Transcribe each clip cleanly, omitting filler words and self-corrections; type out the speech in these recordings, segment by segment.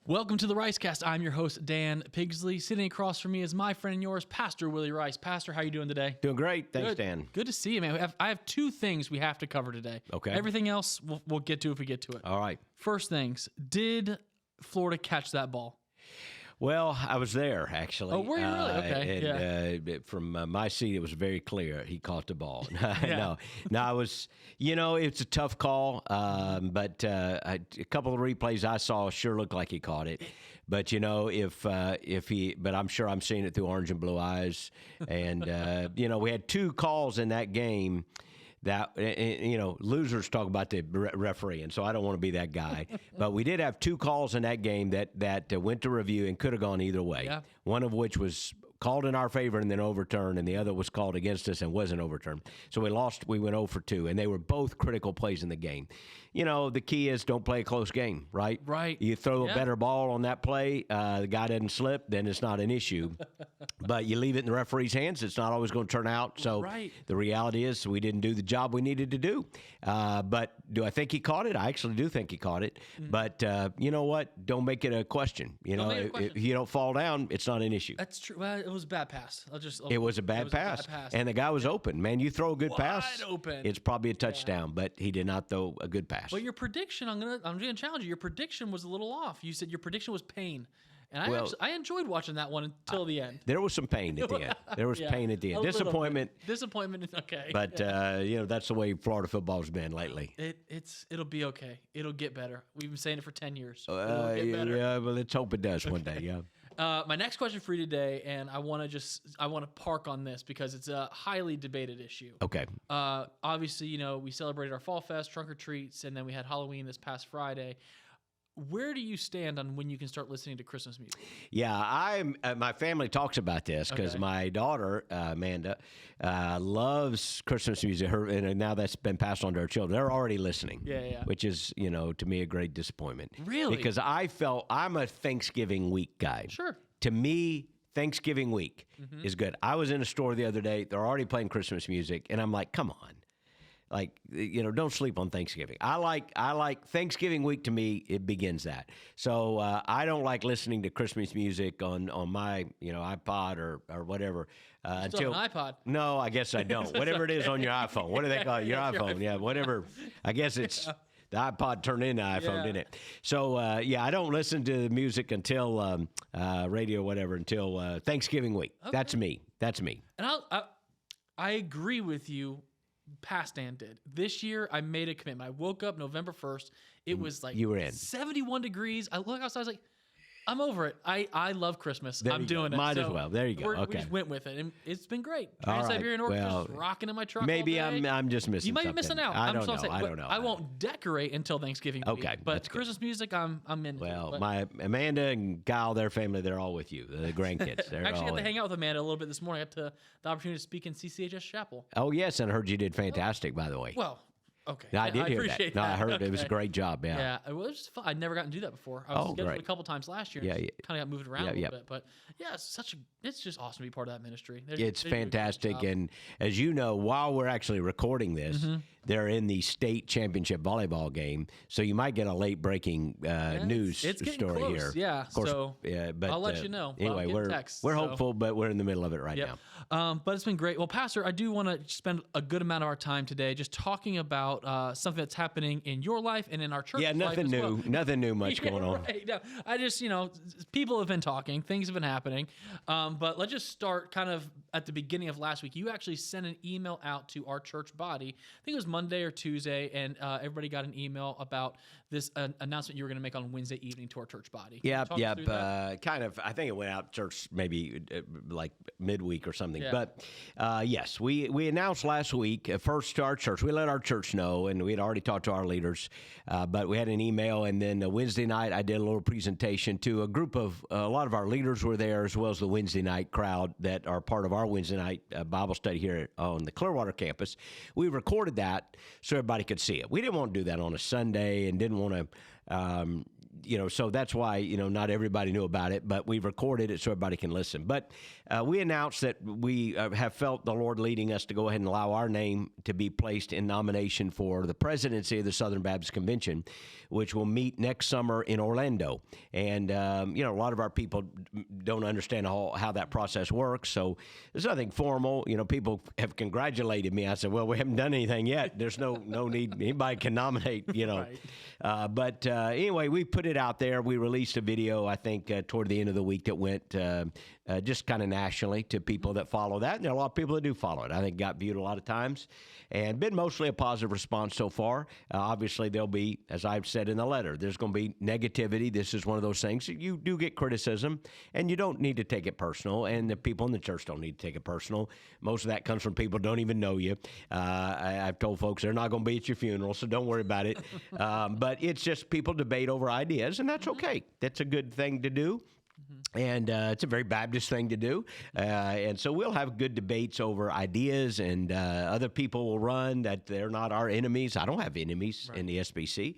Welcome to the Ricecast. I'm your host, Dan Pigsley. Sitting across from me is my friend and yours, Pastor Willy Rice. Pastor, how you doing today? Doing great. Thanks, Good. Dan. Good to see you, man. I have two things we have to cover today. Okay. Everything else we'll get to if we get to it. All right. First things, did Florida catch that ball? Well, I was there, actually. Oh, were you really? Okay, And from my seat, it was very clear he caught the ball. Yeah. No, I was, it's a tough call, but a couple of replays I saw sure looked like he caught it. But, but I'm sure I'm seeing it through orange and blue eyes. And, we had two calls in that game that, losers talk about the referee, and so I don't want to be that guy. But we did have two calls in that game that went to review and could have gone either way. Yeah. One of which was called in our favor and then overturned, and the other was called against us and wasn't overturned. So we lost. We went 0 for 2, and they were both critical plays in the game. The key is don't play a close game, right? Right. You throw a better ball on that play, the guy doesn't slip, then it's not an issue. But you leave it in the referee's hands, it's not always going to turn out. So The reality is we didn't do the job we needed to do. But do I think he caught it? I actually do think he caught it. Mm-hmm. But you know what? Don't make it a question. If you don't fall down, it's not an issue. That's true. Well, it was a bad pass. It was a bad pass. And the guy was open. Man, you throw a good pass, open. It's probably a touchdown, but he did not throw a good pass. But your prediction, I'm gonna challenge you. Your prediction was a little off. You said your prediction was pain, and I enjoyed watching that one until the end. There was some pain at the end. There was pain at the end. Disappointment. Disappointment. Okay. But that's the way Florida football's been lately. It'll be okay. It'll get better. We've been saying it for 10 years. It'll get better. Yeah, well, let's hope it does one day. Yeah. My next question for you today, and I want to park on this because it's a highly debated issue. Okay. Obviously, we celebrated our Fall Fest, trunk or treats, and then we had Halloween this past Friday. Where do you stand on when you can start listening to Christmas music? Yeah, my family talks about this because my daughter, Amanda, loves Christmas music. And now that's been passed on to her children. They're already listening. Yeah. Which is, to me, a great disappointment. Really? Because I'm a Thanksgiving week guy. Sure. To me, Thanksgiving week is good. I was in a store the other day. They're already playing Christmas music. And I'm like, come on. Don't sleep on Thanksgiving. I like Thanksgiving week. To me, it begins that. So I don't like listening to Christmas music on my iPod or whatever. Still have an iPod? No, I guess I don't. Whatever it is on your iPhone. What do they call it? Your iPhone. Yeah, whatever. I guess it's the iPod turned into iPhone, didn't it? So I don't listen to the music until radio, whatever, until Thanksgiving week. Okay. That's me. And I agree with you. Past Dan did. This year, I made a commitment. I woke up November 1st. It was like you were in 71 degrees. I look outside. I was like, I'm over it. I love Christmas. I'm doing it. Might as well. There you go. Okay. We just went with it, and it's been great. Trans-Siberian Orchestra just rocking in my truck. Maybe all day. I'm just missing. You might something. be missing out. I don't know. I won't decorate until Thanksgiving week. Okay, but Christmas music, I'm in. Well, my Amanda and Kyle, their family, they're all with you. The grandkids. I actually got to hang out with Amanda a little bit this morning. I had the opportunity to speak in CCHS Chapel. Oh yes, and I heard you did fantastic. By the way. Well. Okay. No, I did hear that. No, I heard it was a great job. Yeah. Yeah. It was fun. I'd never gotten to do that before. I was scheduled a couple times last year. And kind of got moved around a little bit. But yeah, it's just awesome to be part of that ministry. It's fantastic. And as you know, while we're actually recording this, they're in the state championship volleyball game. So you might get a late breaking news story close. here. Yeah. Of course, so but I'll let you know. Anyway, we're hopeful, but we're in the middle of it right now. But it's been great. Well, Pastor, I do want to spend a good amount of our time today just talking about something that's happening in your life and in our church. Yeah, nothing life new. Well. Nothing new much going on. Right. No, I just, people have been talking. Things have been happening. But let's just start kind of at the beginning of last week. You actually sent an email out to our church body. I think it was Monday or Tuesday, and everybody got an email about this announcement you were going to make on Wednesday evening to our church body. Yeah. Kind of. I think it went out to church maybe like midweek or something. Yeah. But yes, we announced last week, first to our church. We let our church know, and we had already talked to our leaders, but we had an email, and then Wednesday night I did a little presentation to a lot of our leaders were there, as well as the Wednesday night crowd that are part of our Wednesday night Bible study here on the Clearwater campus. We recorded that so everybody could see it. We didn't want to do that on a Sunday and didn't want to so that's why, not everybody knew about it, but we've recorded it so everybody can listen. But we announced that we have felt the Lord leading us to go ahead and allow our name to be placed in nomination for the presidency of the Southern Baptist Convention, which will meet next summer in Orlando. And, a lot of our people don't understand how that process works. So there's nothing formal. People have congratulated me. I said, well, we haven't done anything yet. There's no need. Anybody can nominate, Right. But anyway, we put it out there. We released a video, I think, toward the end of the week that went just kind of nationally to people that follow that. And there are a lot of people that do follow it. I think got viewed a lot of times and been mostly a positive response so far. Obviously, there'll be, as I've said in the letter, there's going to be negativity. This is one of those things. You do get criticism, and you don't need to take it personal, and the people in the church don't need to take it personal. Most of that comes from people who don't even know you. I've told folks they're not going to be at your funeral, so don't worry about it. But it's just people debate over ideas, and that's okay. That's a good thing to do. And it's a very Baptist thing to do. And so we'll have good debates over ideas, and other people will run that they're not our enemies. I don't have enemies in the SBC.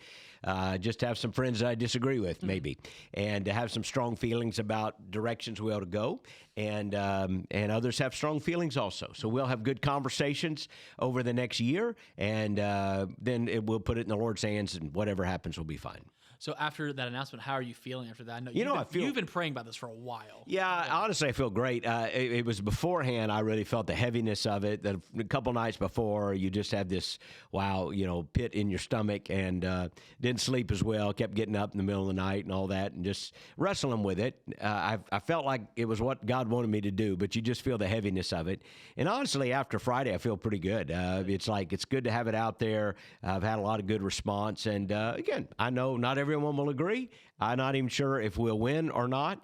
Just have some friends that I disagree with, maybe, and to have some strong feelings about directions we ought to go. And others have strong feelings also. So we'll have good conversations over the next year, and then we'll put it in the Lord's hands, and whatever happens will be fine. So after that announcement, how are you feeling after that? I know you've been praying about this for a while. Yeah, honestly, I feel great. It was beforehand, I really felt the heaviness of it. A couple nights before, you just have this, pit in your stomach, and didn't sleep as well, kept getting up in the middle of the night and all that, and just wrestling with it. I felt like it was what God wanted me to do, but you just feel the heaviness of it. And honestly, after Friday, I feel pretty good. It's good to have it out there. I've had a lot of good response. And again, I know not everyone will agree. I'm not even sure if we'll win or not.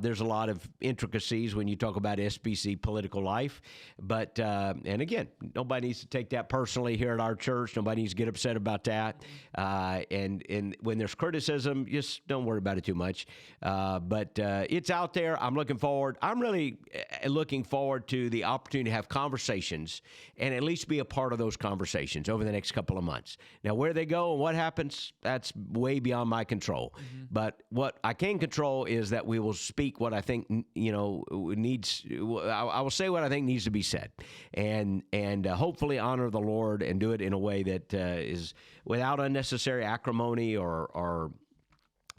There's a lot of intricacies when you talk about SBC political life. But, and again, nobody needs to take that personally here at our church. Nobody needs to get upset about that. And when there's criticism, just don't worry about it too much. But it's out there. I'm looking forward. I'm really looking forward to the opportunity to have conversations and at least be a part of those conversations over the next couple of months. Now, where they go and what happens, that's way beyond my control. But what I can control is that we will speak what I think, needs. I will say what I think needs to be said, and hopefully honor the Lord and do it in a way that is without unnecessary acrimony or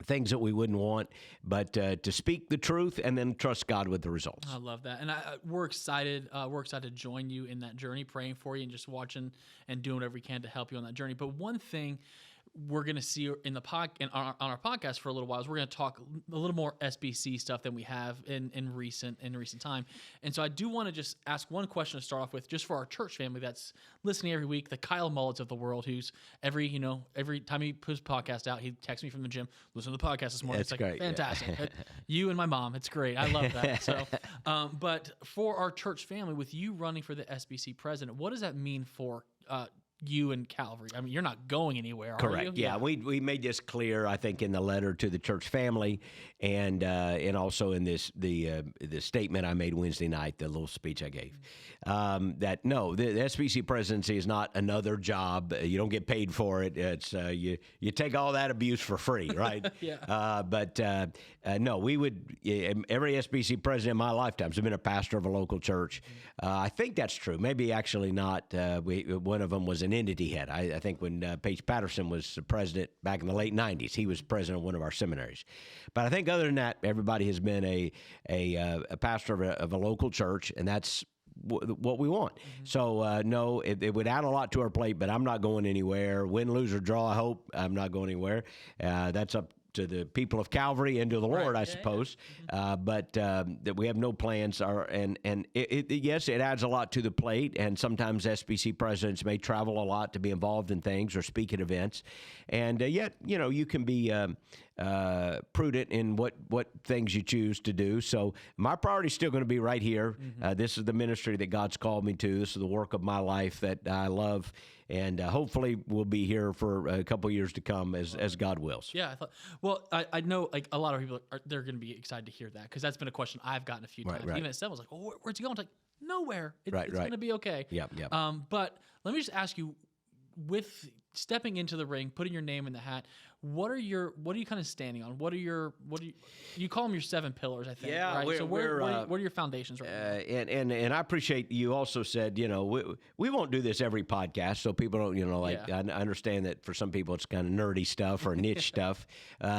things that we wouldn't want, but to speak the truth and then trust God with the results. I love that. And we're excited. We're excited to join you in that journey, praying for you and just watching and doing whatever we can to help you on that journey. But one thing we're going to see in the on our podcast for a little while is we're going to talk a little more SBC stuff than we have in recent time. And so I do want to just ask one question to start off with, just for our church family that's listening every week, the Kyle Mullets of the world, who's every time he puts his podcast out, he texts me from the gym, listen to the podcast this morning. That's it's great. Fantastic. Yeah. You and my mom, it's great. I love that. So, but for our church family, with you running for the SBC president, what does that mean for you and Calvary? I mean, you're not going anywhere, Correct. are you? Yeah, we made this clear, I think, in the letter to the church family, and also in the statement I made Wednesday night, the little speech I gave, that no, the SBC presidency is not another job. You don't get paid for it. It's you take all that abuse for free, right? Yeah. But no, we would. Every SBC president in my lifetime has been a pastor of a local church. I think that's true. Maybe actually not. One of them was an entity head. I think when Paige Patterson was the president back in the late 90s, he was president of one of our seminaries. But I think other than that, everybody has been a pastor of a local church, and that's what we want. So, no, it would add a lot to our plate, but I'm not going anywhere. Win, lose, or draw, I hope. I'm not going anywhere. That's up to the people of Calvary and to the Lord, I suppose. But that we have no plans. Yes, it adds a lot to the plate, and sometimes SBC presidents may travel a lot to be involved in things or speak at events. And yet, you can be prudent in what things you choose to do. So my priority is still going to be right here. This is the ministry that God's called me to. This is the work of my life that I love. And hopefully we'll be here for a couple of years to come as God wills. Yeah. I know like a lot of people they're going to be excited to hear that, because that's been a question I've gotten a few times. Right. Even at Seven, I was like, "Oh, where's he going?" It's like, nowhere. It's Right. going to be okay. Yep. But let me just ask you, with stepping into the ring, putting your name in the hat, What are you kind of standing on? What do you call them your 7 pillars, I think, Yeah, right? So what are your foundations right now? And I appreciate you also said, we won't do this every podcast, so people don't, I understand that for some people it's kind of nerdy stuff or niche stuff.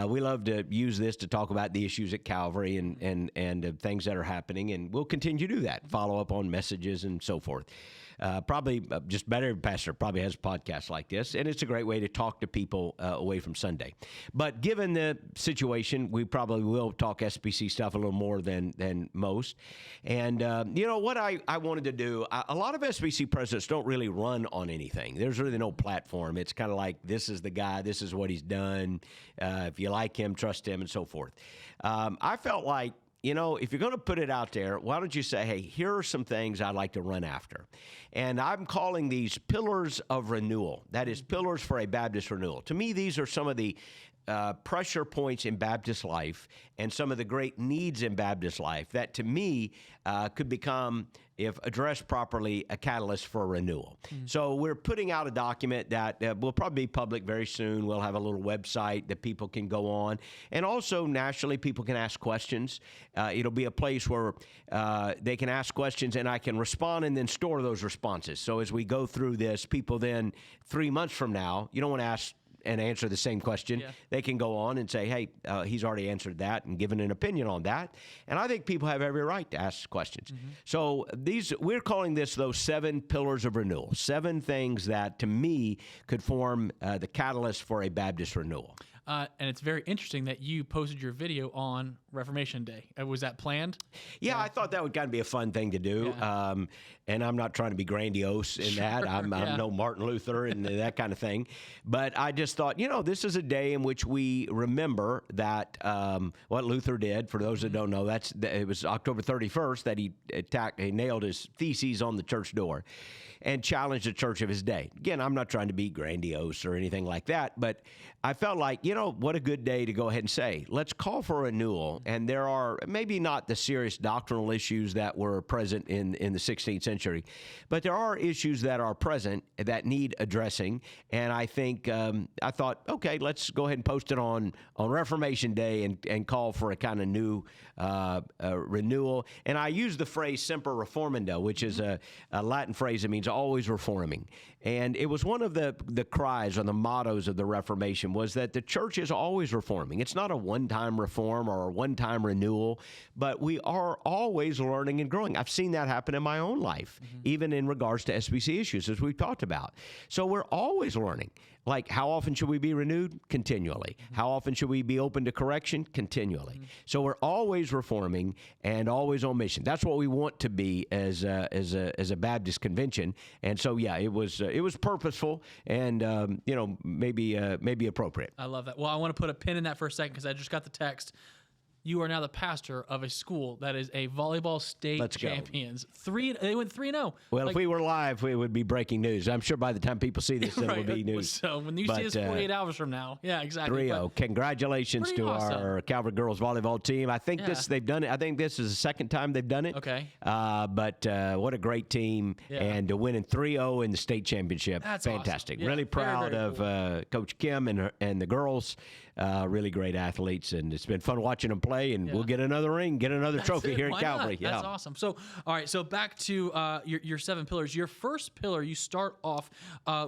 We love to use this to talk about the issues at Calvary and things that are happening, and we'll continue to do that, follow up on messages and so forth. Probably just about every pastor probably has a podcast like this, and it's a great way to talk to people away from Sunday. But given the situation, we probably will talk SBC stuff a little more than most. And what I wanted to do, a lot of SBC presidents don't really run on anything. There's really no platform. It's kind of like, this is the guy, this is what he's done. If you like him, trust him, and so forth. I felt like, if you're going to put it out there, why don't you say, hey, here are some things I'd like to run after. And I'm calling these pillars of renewal. That is, pillars for a Baptist renewal. To me, these are some of the pressure points in Baptist life and some of the great needs in Baptist life that, to me, could become, if addressed properly, a catalyst for renewal. So we're putting out a document that will probably be public very soon. We'll have a little website that people can go on. And also, nationally, people can ask questions. It'll be a place where they can ask questions, and I can respond and then store those responses. So as we go through this, people then, 3 months from now, you don't want to ask and answer the same question. Yeah. They can go on and say, hey, he's already answered that and given an opinion on that. And I think people have every right to ask questions. So we're calling this those 7 pillars of renewal, 7 things that, to me, could form the catalyst for a Baptist renewal. And it's very interesting that you posted your video on Reformation Day. Was that planned? Yeah, I thought that would kind of be a fun thing to do. Yeah. And I'm not trying to be grandiose in that. I'm no Martin Luther and that kind of thing. But I just thought, this is a day in which we remember that what Luther did. For those that don't know, it was October 31st that he nailed his theses on the church door and challenged the church of his day. Again, I'm not trying to be grandiose or anything like that, but I felt like, what a good day to go ahead and say, let's call for renewal. And there are maybe not the serious doctrinal issues that were present in the 16th century, but there are issues that are present that need addressing. And I think, I thought, okay, let's go ahead and post it on Reformation Day and call for a kind of new renewal. And I use the phrase semper reformanda, which is a Latin phrase that means always reforming. And it was one of the cries or the mottos of the Reformation was that the church is always reforming. It's not a one-time reform or a one-time renewal, but we are always learning and growing. I've seen that happen in my own life, even in regards to SBC issues, as we've talked about. So we're always learning. Like, how often should we be renewed? Continually. How often should we be open to correction? Continually. So we're always reforming and always on mission. That's what we want to be as a Baptist convention. And so, yeah, it was purposeful and maybe appropriate. I love that. Well, I want to put a pin in that for a second because I just got the text. You are now the pastor of a school that is a volleyball state champions. They went 3-0. Well, if we were live, it would be breaking news. I'm sure by the time people see this, it will be news. So when you see us 48 hours from now, yeah, exactly. 3-0. Congratulations to our Calvary girls volleyball team. I think they've done it. I think this is the second time they've done it. Okay. But what a great team, and to win in 3-0 in the state championship. That's fantastic. Awesome. Yeah, really proud very of cool. Coach Kim and the girls. Really great athletes, and it's been fun watching them play, and we'll get another ring, get another trophy here in Calvary. Yeah. That's awesome. So, all right, so back to your 7 pillars. Your first pillar, you start off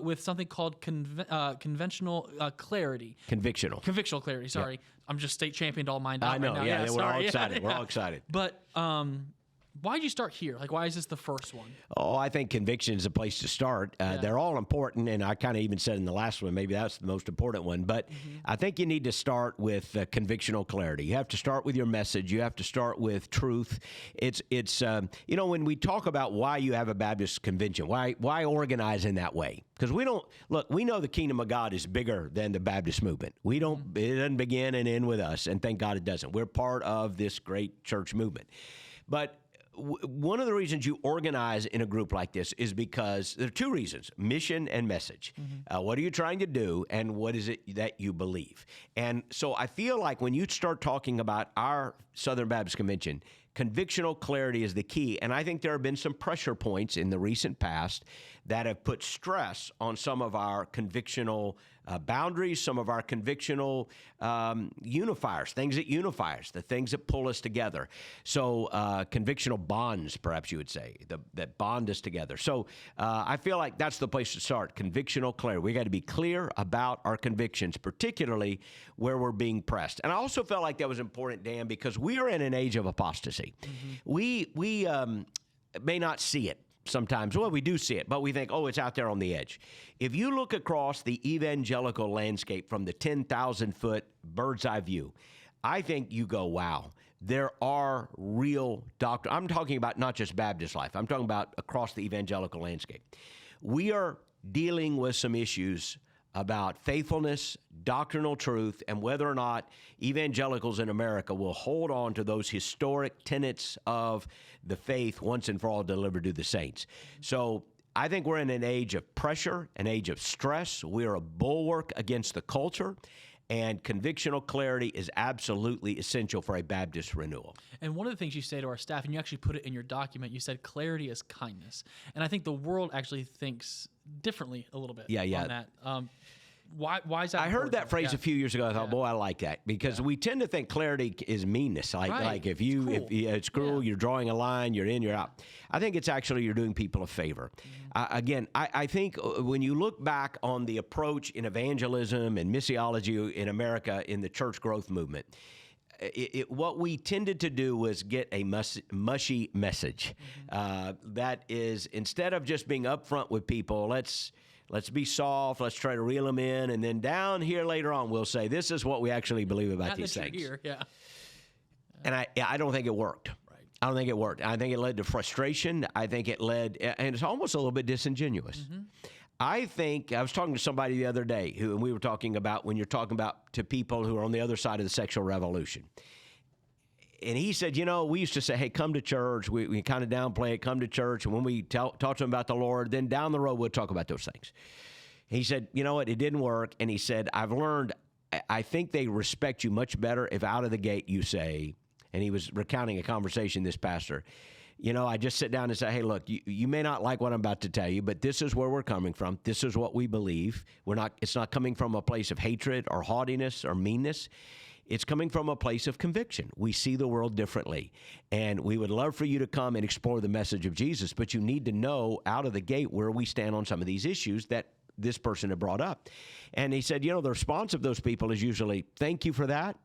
with something called conventional clarity. Convictional clarity, sorry. Yeah. I'm just state championed all mine out I know, right now. we're all excited. We're all excited. But why did you start here? Like, why is this the first one? Oh, I think conviction is a place to start. They're all important, and I kind of even said in the last one, maybe that's the most important one. But I think you need to start with convictional clarity. You have to start with your message. You have to start with truth. It's when we talk about why you have a Baptist convention, why organize in that way? Because we know the kingdom of God is bigger than the Baptist movement. It doesn't begin and end with us, and thank God it doesn't. We're part of this great church movement. But one of the reasons you organize in a group like this is because there are 2 reasons: mission and message. What are you trying to do, and what is it that you believe? And so I feel like when you start talking about our Southern Baptist Convention, Convictional clarity is the key. And I think there have been some pressure points in the recent past that have put stress on some of our convictional boundaries, some of our convictional unifiers, things that unify us, the things that pull us together. So convictional bonds, perhaps you would say, that bond us together. So I feel like that's the place to start, convictional clarity. We got to be clear about our convictions, particularly where we're being pressed. And I also felt like that was important, Dan, because we are in an age of apostasy. We may not see it sometimes. Well, we do see it, but we think, oh, it's out there on the edge. If you look across the evangelical landscape from the 10,000-foot bird's eye view, I think you go, wow, there are real doctrine. I'm talking about not just Baptist life. I'm talking about across the evangelical landscape. We are dealing with some issues about faithfulness, doctrinal truth, and whether or not evangelicals in America will hold on to those historic tenets of the faith once and for all delivered to the saints. So I think we're in an age of pressure, an age of stress. We're a bulwark against the culture. And convictional clarity is absolutely essential for a Baptist renewal. And one of the things you say to our staff, and you actually put it in your document, you said clarity is kindness. And I think the world actually thinks differently a little bit on that. Why is that? I heard that phrase a few years ago. I thought, boy, I like that, because we tend to think clarity is meanness. Like if it's cruel, you're drawing a line, you're in, you're out. I think it's actually you're doing people a favor. I think when you look back on the approach in evangelism and missiology in America in the church growth movement, what we tended to do was get a mushy message. That is, instead of just being upfront with people, let's be soft. Let's try to reel them in. And then down here later on, we'll say, this is what we actually believe about these things. Here, And I don't think it worked. Right. I don't think it worked. I think it led to frustration. I think it led, and it's almost a little bit disingenuous. I think, I was talking to somebody the other day and we were talking about when you're talking about to people who are on the other side of the sexual revolution. And he said, we used to say, hey, come to church. We kind of downplay it, come to church. And when we talk to them about the Lord, then down the road, we'll talk about those things. He said, you know what? It didn't work. And he said, I've learned, I think they respect you much better if out of the gate you say, and he was recounting a conversation, this pastor, I just sit down and say, hey, look, you may not like what I'm about to tell you, but this is where we're coming from. This is what we believe. It's not coming from a place of hatred or haughtiness or meanness. It's coming from a place of conviction. We see the world differently, and we would love for you to come and explore the message of Jesus, but you need to know out of the gate where we stand on some of these issues that this person had brought up. And he said, the response of those people is usually, thank you for that.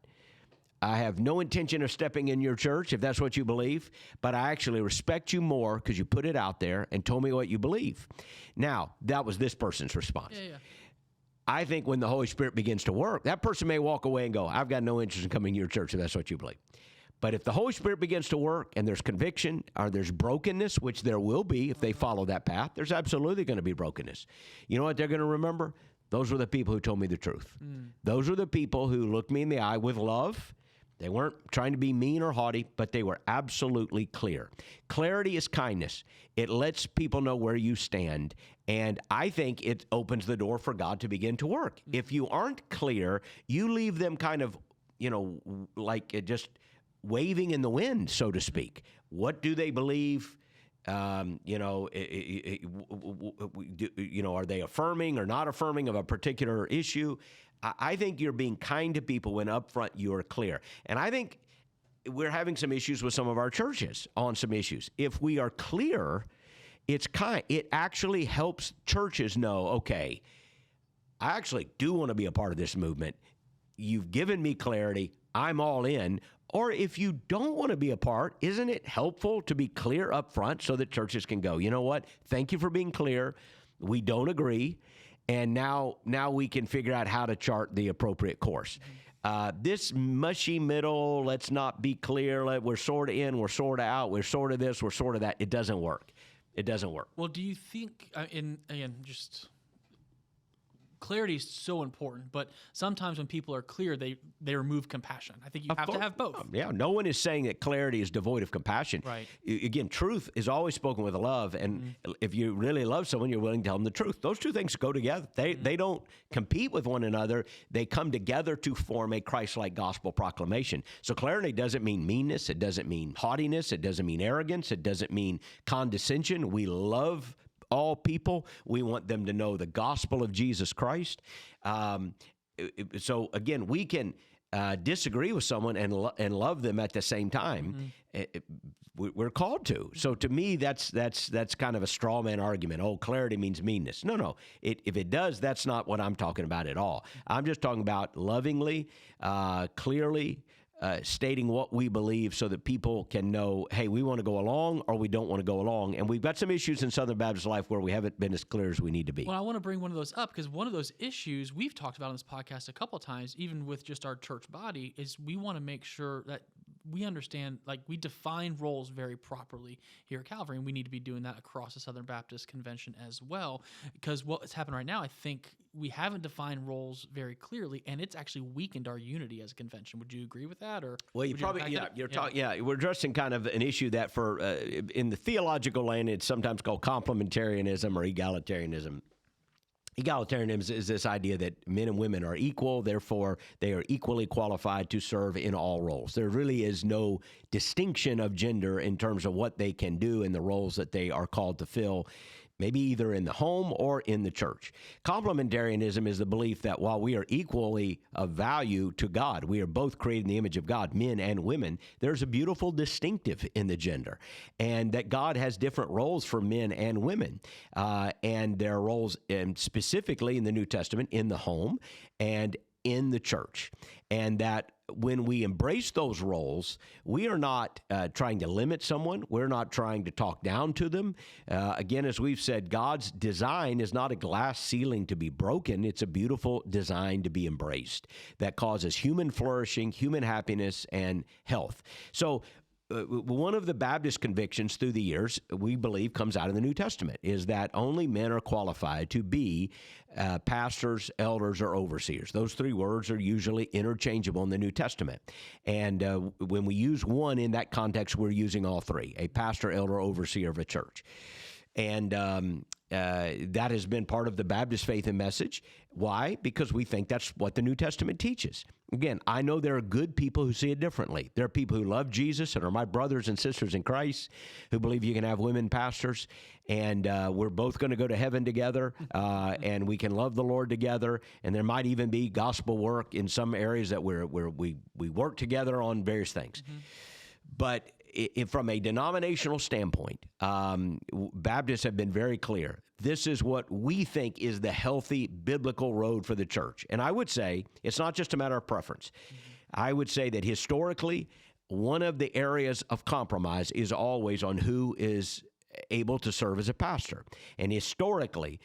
I have no intention of stepping in your church if that's what you believe, but I actually respect you more because you put it out there and told me what you believe. Now, that was this person's response. I think when the Holy Spirit begins to work, that person may walk away and go, I've got no interest in coming to your church if that's what you believe. But if the Holy Spirit begins to work and there's conviction or there's brokenness, which there will be if they follow that path, there's absolutely going to be brokenness. You know what they're going to remember? Those were the people who told me the truth. Those were the people who looked me in the eye with love. They weren't trying to be mean or haughty, but they were absolutely clear. Clarity is kindness. It lets people know where you stand, and I think it opens the door for God to begin to work. If you aren't clear, you leave them kind of, like just waving in the wind, so to speak. What do they believe? Are they affirming or not affirming of a particular issue? I think you're being kind to people when up front you're clear. And I think we're having some issues with some of our churches on some issues. If we are clear, it actually helps churches know, okay, I actually do want to be a part of this movement. You've given me clarity. I'm all in. Or if you don't want to be a part, isn't it helpful to be clear up front so that churches can go, you know what? Thank you for being clear. We don't agree. And now we can figure out how to chart the appropriate course. This mushy middle, let's not be clear, we're sort of in, we're sort of out, we're sort of this, we're sort of that, it doesn't work. It doesn't work. Well, do you think, just clarity is so important, but sometimes when people are clear, they remove compassion. I think you have to have both. Yeah, no one is saying that clarity is devoid of compassion. Right. Again, truth is always spoken with love, and if you really love someone, you're willing to tell them the truth. Those two things go together. They don't compete with one another. They come together to form a Christ-like gospel proclamation. So clarity doesn't mean meanness. It doesn't mean haughtiness. It doesn't mean arrogance. It doesn't mean condescension. We love all people. We want them to know the gospel of Jesus Christ. So again, we can disagree with someone and love them at the same time. We're called to. So to me, that's kind of a straw man argument. Oh, clarity means meanness. No. If it does, that's not what I'm talking about at all. I'm just talking about lovingly, clearly, stating what we believe so that people can know, hey, we want to go along or we don't want to go along. And we've got some issues in Southern Baptist life where we haven't been as clear as we need to be. Well, I want to bring one of those up because one of those issues we've talked about on this podcast a couple of times, even with just our church body, is we want to make sure that we understand, like, we define roles very properly here at Calvary, and we need to be doing that across the Southern Baptist Convention as well, because what's happened right now, I think we haven't defined roles very clearly, and it's actually weakened our unity as a convention. Would you agree with that? Or well, you probably we're addressing kind of an issue that for in the theological land, it's sometimes called complementarianism or egalitarianism. Egalitarianism is this idea that men and women are equal, therefore they are equally qualified to serve in all roles. There really is no distinction of gender in terms of what they can do in the roles that they are called to fill, maybe either in the home or in the church. Complementarianism is the belief that while we are equally of value to God, we are both created in the image of God, men and women, there's a beautiful distinctive in the gender, and that God has different roles for men and women. And there are roles specifically in the New Testament in the home and in the church. And that when we embrace those roles, we are not trying to limit someone. We're not trying to talk down to them. Again, as we've said, God's design is not a glass ceiling to be broken. It's a beautiful design to be embraced that causes human flourishing, human happiness, and health. So one of the Baptist convictions through the years, we believe, comes out of the New Testament, is that only men are qualified to be pastors, elders, or overseers. Those three words are usually interchangeable in the New Testament. And when we use one in that context, we're using all three: a pastor, elder, overseer of a church. And that has been part of the Baptist faith and message. Why? Because we think that's what the New Testament teaches. Again, I know there are good people who see it differently. There are people who love Jesus and are my brothers and sisters in Christ who believe you can have women pastors, and we're both going to go to heaven together, and we can love the Lord together, and there might even be gospel work in some areas that we work together on various things. But from a denominational standpoint, Baptists have been very clear. This is what we think is the healthy biblical road for the church. And I would say it's not just a matter of preference. I would say that historically, one of the areas of compromise is always on who is able to serve as a pastor. And historically,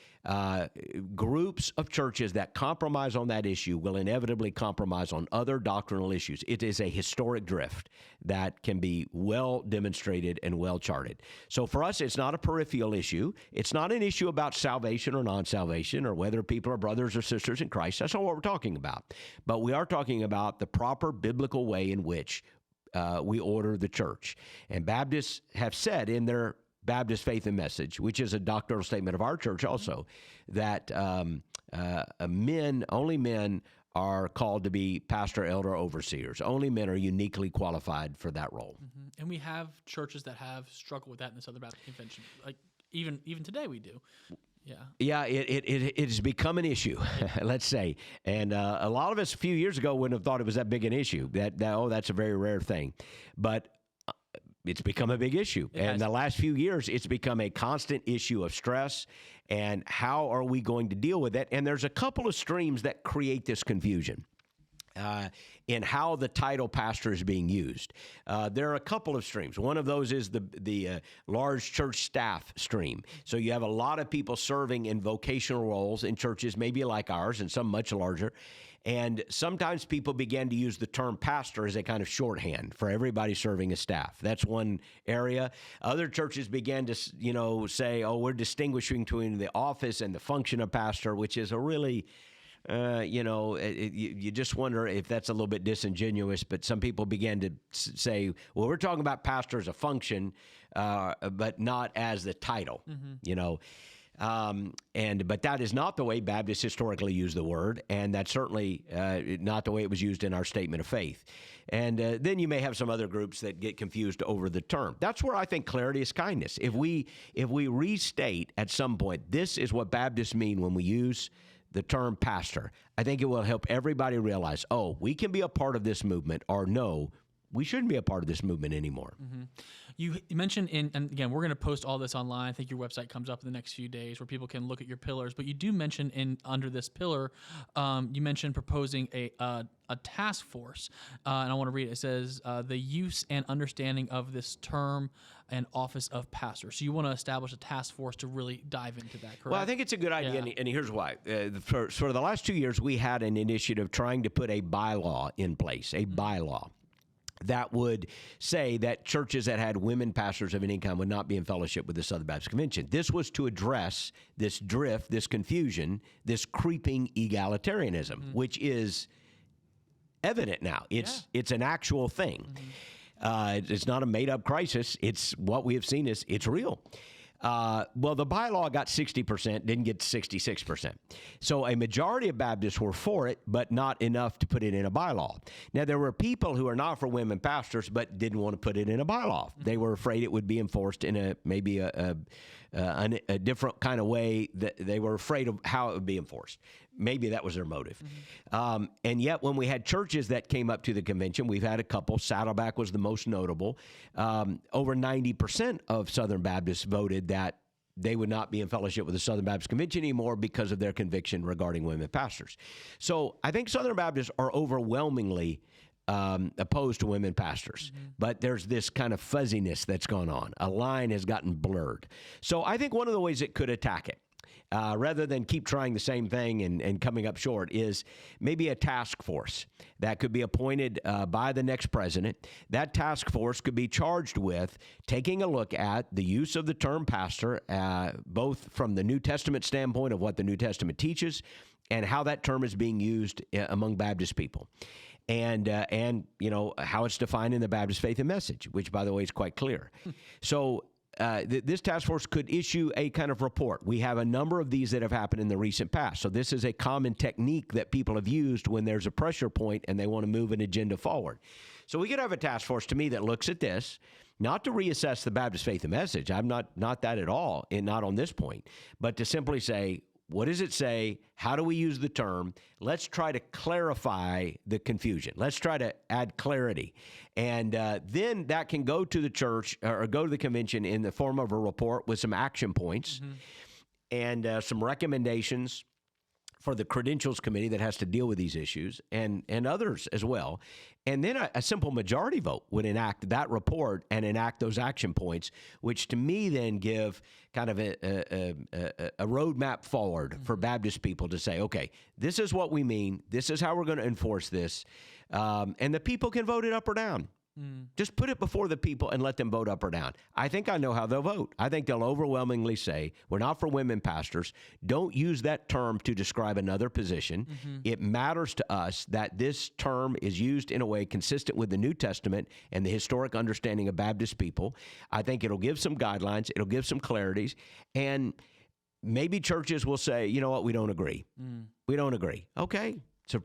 groups of churches that compromise on that issue will inevitably compromise on other doctrinal issues. It is a historic drift that can be well demonstrated and well charted. So for us, it's not a peripheral issue. It's not an issue about salvation or non-salvation or whether people are brothers or sisters in Christ. That's not what we're talking about. But we are talking about the proper biblical way in which we order the church. And Baptists have said in their Baptist Faith and Message, which is a doctrinal statement of our church also, that only men are called to be pastor, elder, overseers. Only men are uniquely qualified for that role. And we have churches that have struggled with that in the Southern Baptist Convention. Like even today we do. Yeah, it has become an issue, let's say. And a lot of us a few years ago wouldn't have thought it was that big an issue. That's a very rare thing. But it's become a big issue. And the last few years, it's become a constant issue of stress. And how are we going to deal with it? And there's a couple of streams that create this confusion in how the title pastor is being used. There are a couple of streams. One of those is the large church staff stream. So you have a lot of people serving in vocational roles in churches, maybe like ours, and some much larger. And sometimes people began to use the term pastor as a kind of shorthand for everybody serving as staff. That's one area. Other churches began to, say, oh, we're distinguishing between the office and the function of pastor, which is a really, you just wonder if that's a little bit disingenuous. But some people began to say, well, we're talking about pastor as a function, but not as the title, But that is not the way Baptists historically use the word, and that's certainly not the way it was used in our statement of faith. And then you may have some other groups that get confused over the term. That's where I think clarity is kindness. If we restate at some point, this is what Baptists mean when we use the term pastor, I think it will help everybody realize, oh, we can be a part of this movement, or no, we shouldn't be a part of this movement anymore. Mm-hmm. You mentioned and again, we're going to post all this online. I think your website comes up in the next few days where people can look at your pillars. But you do mention under this pillar, you mentioned proposing a task force, and I want to read it. It says the use and understanding of this term and office of pastor. So you want to establish a task force to really dive into that, correct? Well, I think it's a good idea, and here's why. For the last 2 years, we had an initiative trying to put a bylaw in place, a bylaw that would say that churches that had women pastors of any kind would not be in fellowship with the Southern Baptist Convention. This was to address this drift, this confusion, this creeping egalitarianism, which is evident now. It's an actual thing. It's not a made-up crisis. It's what we have seen is it's real. Well, the bylaw got 60%, didn't get 66%. So a majority of Baptists were for it, but not enough to put it in a bylaw. Now, there were people who are not for women pastors, but didn't want to put it in a bylaw. They were afraid it would be enforced in maybe a different kind of way. That they were afraid of how it would be enforced. Maybe that was their motive. And yet when we had churches that came up to the convention, we've had a couple. Saddleback was the most notable. Over 90% of Southern Baptists voted that they would not be in fellowship with the Southern Baptist Convention anymore because of their conviction regarding women pastors. So I think Southern Baptists are overwhelmingly opposed to women pastors, but there's this kind of fuzziness that's gone on. A line has gotten blurred. So I think one of the ways it could attack it, rather than keep trying the same thing and coming up short, is maybe a task force that could be appointed by the next president. That task force could be charged with taking a look at the use of the term pastor, both from the New Testament standpoint of what the New Testament teaches and how that term is being used among Baptist people. And how it's defined in the Baptist Faith and Message, which, by the way, is quite clear. So this task force could issue a kind of report. We have a number of these that have happened in the recent past. So this is a common technique that people have used when there's a pressure point and they want to move an agenda forward. So we could have a task force, to me, that looks at this, not to reassess the Baptist Faith and Message. I'm not that at all, and not on this point, but to simply say, what does it say? How do we use the term? Let's try to clarify the confusion. Let's try to add clarity. And then that can go to the church or go to the convention in the form of a report with some action points and some recommendations for the credentials committee that has to deal with these issues and others as well. And then a simple majority vote would enact that report and enact those action points, which to me then give kind of a roadmap forward for Baptist people to say, okay, this is what we mean. This is how we're going to enforce this. And the people can vote it up or down. Just put it before the people and let them vote up or down. I think I know how they'll vote. I think they'll overwhelmingly say, we're not for women pastors. Don't use that term to describe another position. It matters to us that this term is used in a way consistent with the New Testament and the historic understanding of Baptist people. I think it'll give some guidelines. It'll give some clarities. And maybe churches will say, you know what, we don't agree. We don't agree. Okay. So,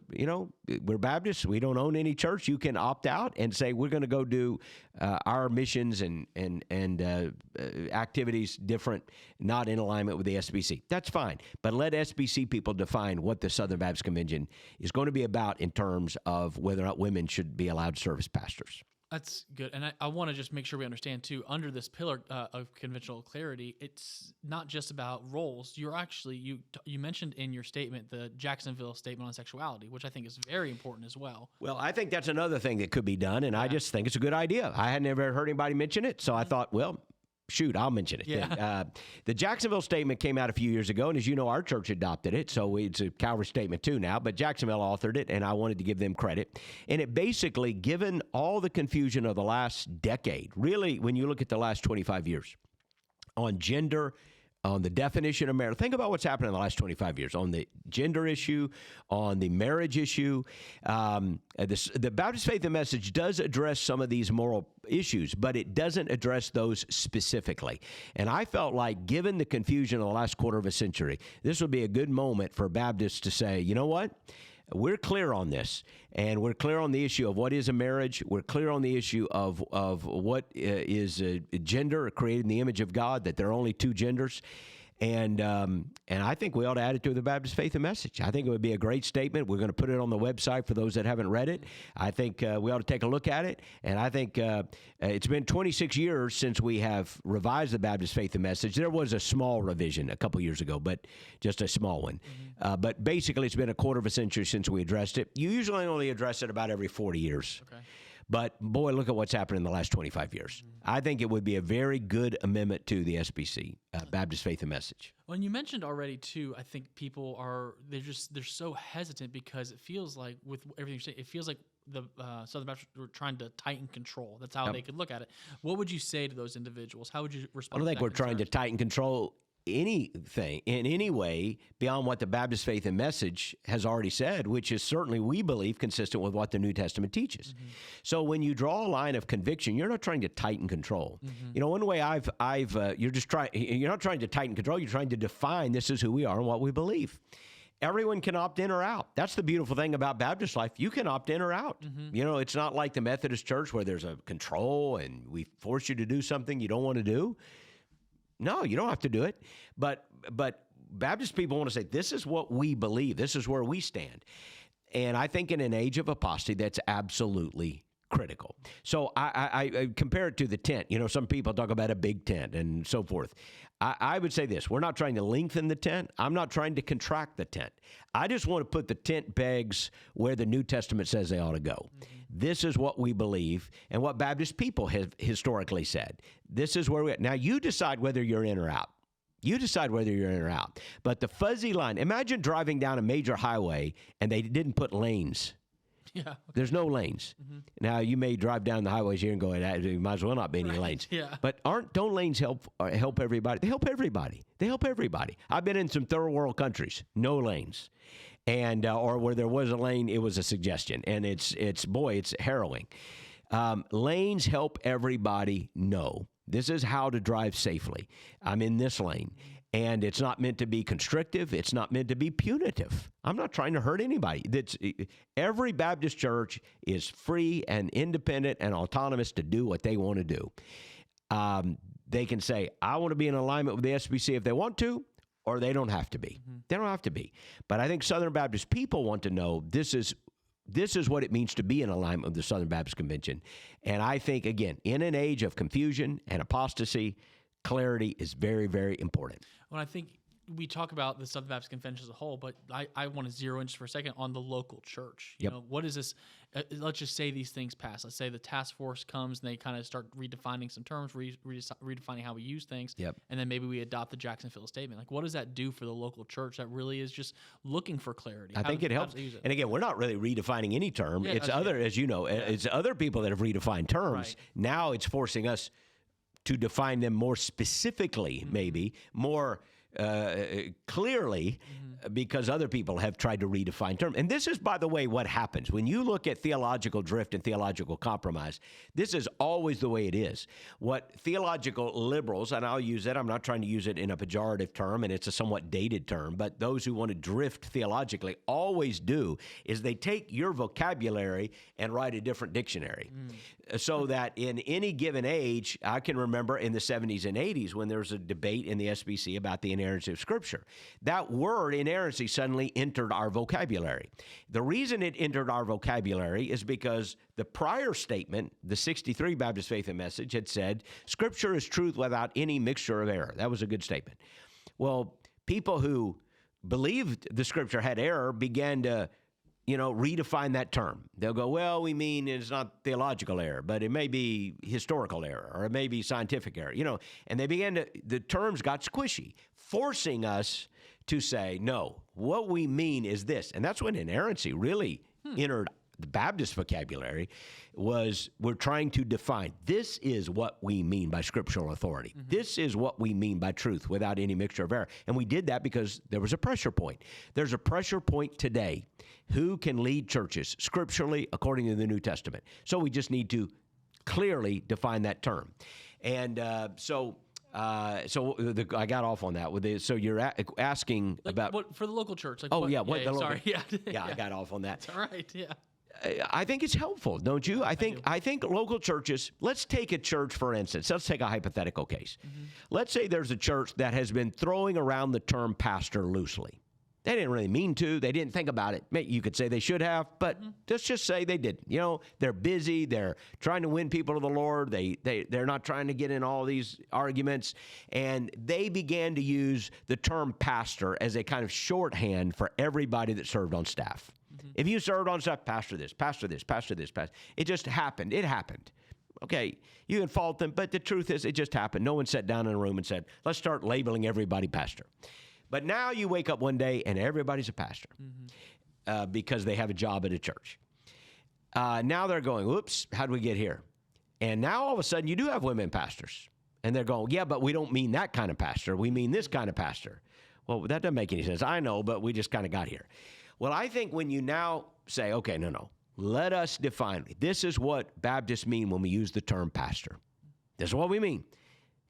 we're Baptists. We don't own any church. You can opt out and say, we're going to go do our missions and activities different, not in alignment with the SBC. That's fine. But let SBC people define what the Southern Baptist Convention is going to be about in terms of whether or not women should be allowed to serve as pastors. That's good. And I want to just make sure we understand, too, under this pillar of conventional clarity, it's not just about roles. You're actually, you mentioned in your statement the Jacksonville Statement on Sexuality, which I think is very important as well. Well, I think that's another thing that could be done, and I just think it's a good idea. I had never heard anybody mention it, so I thought, well, shoot, I'll mention it. Yeah. The Jacksonville statement came out a few years ago, and as you know, our church adopted it, so it's a Calvary statement too now, but Jacksonville authored it, and I wanted to give them credit. And it basically, given all the confusion of the last decade, really, when you look at the last 25 years, on gender, on the definition of marriage. Think about what's happened in the last 25 years on the gender issue, on the marriage issue. The Baptist Faith and Message does address some of these moral issues, but it doesn't address those specifically. And I felt like, given the confusion of the last quarter of a century, this would be a good moment for Baptists to say, you know what? We're clear on this, and we're clear on the issue of what is a marriage. We're clear on the issue of what is a gender created in the image of God, that there are only two genders. And I think we ought to add it to the Baptist Faith and Message. I think it would be a great statement. We're going to put it on the website for those that haven't read it. I think we ought to take a look at it. And I think it's been 26 years since we have revised the Baptist Faith and Message. There was a small revision a couple years ago, but just a small one. But basically, it's been a quarter of a century since we addressed it. You usually only address it about every 40 years. Okay. But, boy, look at what's happened in the last 25 years. I think it would be a very good amendment to the SBC, Baptist Faith and Message. Well, and you mentioned already, too, I think people are, they're so hesitant because it feels like, with everything you're saying, it feels like the Southern Baptists were trying to tighten control. That's how they could look at it. What would you say to those individuals? How would you respond? I don't think we're trying to tighten control anything in any way beyond what the Baptist Faith and Message has already said, which is certainly, we believe, consistent with what the New Testament teaches. So when you draw a line of conviction, you're not trying to tighten control. You know, one way you're not trying to tighten control, you're trying to define this is who we are and what we believe. Everyone can opt in or out. That's the beautiful thing about Baptist life. You can opt in or out. You know, it's not like the Methodist Church where there's a control and we force you to do something you don't want to do. No, you don't have to do it. But Baptist people want to say, this is what we believe. This is where we stand. And I think in an age of apostasy, that's absolutely critical. So I compare it to the tent. You know, some people talk about a big tent and so forth. I would say this. We're not trying to lengthen the tent. I'm not trying to contract the tent. I just want to put the tent pegs where the New Testament says they ought to go. This is what we believe and what Baptist people have historically said. This is where we're at. Now, you decide whether you're in or out. You decide whether you're in or out. But the fuzzy line, imagine driving down a major highway and they didn't put lanes. Yeah, okay. There's no lanes. Now, you may drive down the highways here and go, there might as well not be any lanes. Yeah. But don't lanes help everybody? They help everybody. They help everybody. I've been in some third world countries, no lanes. And or where there was a lane, it was a suggestion. And it's harrowing. Lanes help everybody know this is how to drive safely. I'm in this lane. And it's not meant to be constrictive. It's not meant to be punitive. I'm not trying to hurt anybody. Every Baptist church is free and independent and autonomous to do what they want to do. They can say, I want to be in alignment with the SBC if they want to, or they don't have to be. They don't have to be. But I think Southern Baptist people want to know this is what it means to be in alignment with the Southern Baptist Convention. And I think, again, in an age of confusion and apostasy, clarity is very, very important. Well, I think we talk about the Southern Baptist Convention as a whole, but I want to zero in just for a second on the local church. You know, what is this? Let's just say these things pass. Let's say the task force comes and they kind of start redefining some terms, redefining how we use things, and then maybe we adopt the Jacksonville statement. Like, what does that do for the local church that really is just looking for clarity? I think it helps. And again, we're not really redefining any term. It's as you know, it's other people that have redefined terms. Right. Now it's forcing us to define them more specifically, maybe more clearly, because other people have tried to redefine terms. And this is, by the way, what happens. When you look at theological drift and theological compromise, this is always the way it is. What theological liberals, and I'll use it, I'm not trying to use it in a pejorative term, and it's a somewhat dated term, but those who want to drift theologically always do, is they take your vocabulary and write a different dictionary. So that in any given age, I can remember in the 70s and 80s when there was a debate in the SBC about the inerrancy of Scripture. That word, inerrancy, suddenly entered our vocabulary. The reason it entered our vocabulary is because the prior statement, the 63 Baptist Faith and Message, had said, Scripture is truth without any mixture of error. That was a good statement. Well, people who believed the Scripture had error began to redefine that term. They'll go, well, we mean it's not theological error, but it may be historical error, or it may be scientific error, and the terms got squishy, forcing us to say, no, what we mean is this. And that's when inerrancy really entered the Baptist vocabulary. We're trying to define, this is what we mean by scriptural authority. Mm-hmm. This is what we mean by truth without any mixture of error. And we did that because there was a pressure point. There's a pressure point today. Who can lead churches scripturally according to the New Testament? So we just need to clearly define that term. And I got off on that. So you're asking about what for the local church? Like, sorry, yeah, I got off on that. It's all right, yeah. I think it's helpful, don't you? I think local churches. Let's take a church for instance. Let's take a hypothetical case. Mm-hmm. Let's say there's a church that has been throwing around the term pastor loosely. They didn't really mean to. They didn't think about it. You could say they should have, but let's just say they didn't. They're busy. They're trying to win people to the Lord. They're not trying to get in all these arguments. And they began to use the term pastor as a kind of shorthand for everybody that served on staff. Mm-hmm. If you served on staff, pastor this, pastor this, pastor this, pastor. It just happened. It happened. Okay, you can fault them, but the truth is it just happened. No one sat down in a room and said, let's start labeling everybody pastor. But now you wake up one day and everybody's a pastor because they have a job at a church. Now they're going, whoops, how did we get here? And now all of a sudden you do have women pastors. And they're going, yeah, but we don't mean that kind of pastor. We mean this kind of pastor. Well, that doesn't make any sense. I know, but we just kind of got here. Well, I think when you now say, okay, no, let us define. This is what Baptists mean when we use the term pastor. This is what we mean.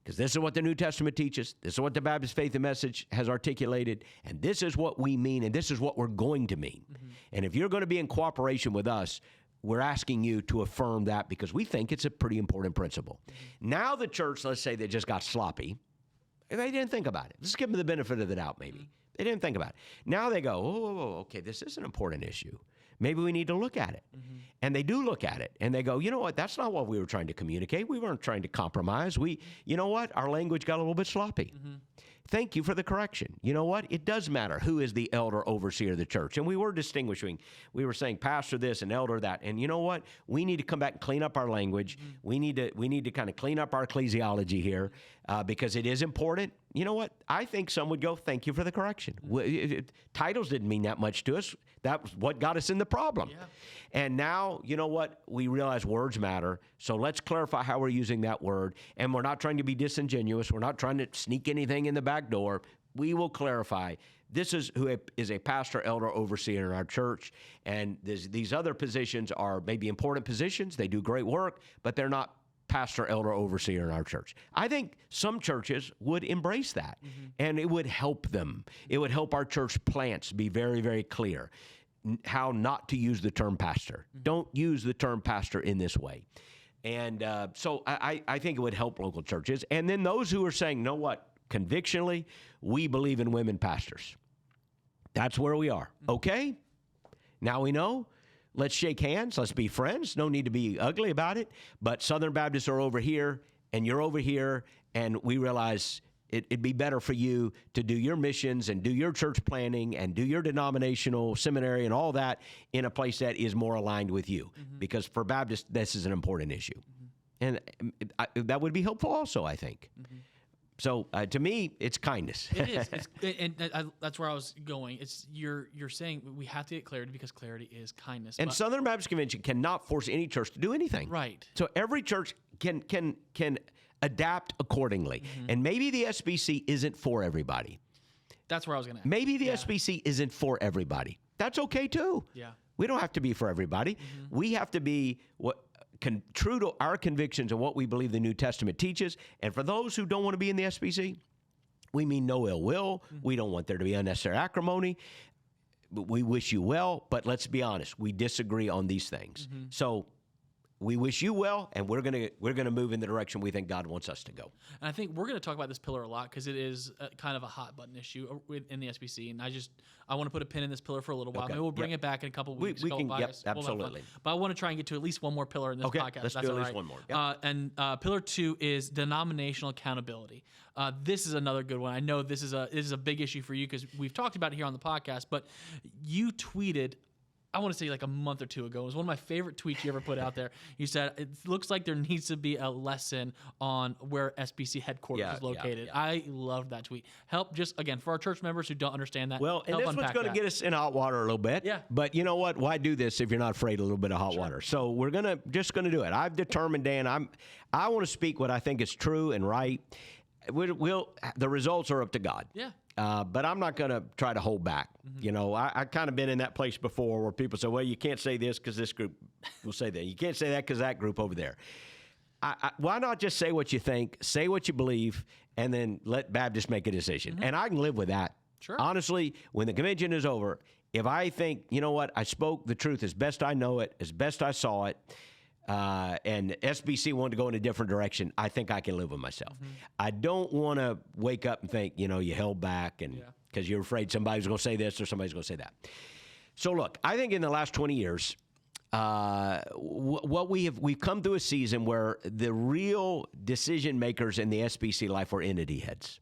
Because this is what the New Testament teaches. This is what the Baptist Faith and Message has articulated. And this is what we mean, and this is what we're going to mean. Mm-hmm. And if you're going to be in cooperation with us, we're asking you to affirm that because we think it's a pretty important principle. Mm-hmm. Now the church, let's say they just got sloppy. They didn't think about it. Let's give them the benefit of the doubt, maybe. Mm-hmm. They didn't think about it. Now they go, okay, this is an important issue. Maybe we need to look at it. Mm-hmm. And they do look at it. And they go, you know what? That's not what we were trying to communicate. We weren't trying to compromise. You know what? Our language got a little bit sloppy. Mm-hmm. Thank you for the correction. You know what? It does matter who is the elder overseer of the church. And we were distinguishing. We were saying pastor this and elder that. And you know what? We need to come back and clean up our language. Mm-hmm. We need to kind of clean up our ecclesiology here because it is important. You know what? I think some would go, thank you for the correction. Titles didn't mean that much to us. That was what got us in the problem. Yeah. And now, you know what? We realize words matter. So let's clarify how we're using that word. And we're not trying to be disingenuous. We're not trying to sneak anything in the back door. We will clarify. This is who is a pastor, elder, overseer in our church. And these other positions are maybe important positions. They do great work, but they're not pastor, elder, overseer in our church. I think some churches would embrace that, and it would help them. It would help our church plants be very, very clear how not to use the term pastor. Don't use the term pastor in this way. And so I think it would help local churches. And then those who are saying, know what, convictionally, we believe in women pastors. That's where we are. Okay, now we know. Let's shake hands. Let's be friends. No need to be ugly about it. But Southern Baptists are over here, and you're over here, and we realize it'd be better for you to do your missions and do your church planning and do your denominational seminary and all that in a place that is more aligned with you. Mm-hmm. Because for Baptists, this is an important issue. Mm-hmm. And that would be helpful also, I think. Mm-hmm. So to me, it's kindness. It is, that's where I was going. It's you're saying we have to get clarity because clarity is kindness. And Southern Baptist Convention cannot force any church to do anything. Right. So every church can adapt accordingly. Mm-hmm. And maybe the SBC isn't for everybody. That's where I was going to. Maybe the SBC isn't for everybody. That's okay too. Yeah. We don't have to be for everybody. Mm-hmm. We have to be true to our convictions and what we believe the New Testament teaches. And for those who don't want to be in the SBC, we mean no ill will. Mm-hmm. We don't want there to be unnecessary acrimony. But we wish you well, but let's be honest, we disagree on these things. Mm-hmm. So we wish you well, and we're gonna move in the direction we think God wants us to go. And I think we're going to talk about this pillar a lot because it is kind of a hot button issue in the SBC. And I want to put a pin in this pillar for a little while. Okay. Maybe we'll bring it back in a couple of weeks. We can, absolutely. But I want to try and get to at least one more pillar in this podcast. Let's do at least one more. Yep. And pillar 2 is denominational accountability. This is another good one. I know this is a big issue for you because we've talked about it here on the podcast. But you tweeted I want to say like a month or two ago. It was one of my favorite tweets you ever put out there. You said, it looks like there needs to be a lesson on where SBC headquarters is located. Yeah. I love that tweet. Help just, again, for our church members who don't understand that. Well, and help this one's going to get us in hot water a little bit. Yeah. But you know what? Why do this if you're not afraid of a little bit of hot water? So we're just going to do it. I've determined, Dan, I want to speak what I think is true and right. The results are up to God. Yeah. But I'm not going to try to hold back. You know, I kind of been in that place before where people say, well, you can't say this because this group will say that. You can't say that because that group over there. Why not just say what you think, say what you believe, and then let Baptists make a decision? And I can live with that. Sure. Honestly, when the convention is over, if I think, you know what, I spoke the truth as best I know it, as best I saw it, and SBC wanted to go in a different direction, I think I can live with myself. I don't want to wake up and think, you know, you held back and because you're afraid somebody's going to say this or somebody's going to say that. So look, I think in the last 20 years, what we've come through a season where the real decision makers in the SBC life were entity heads.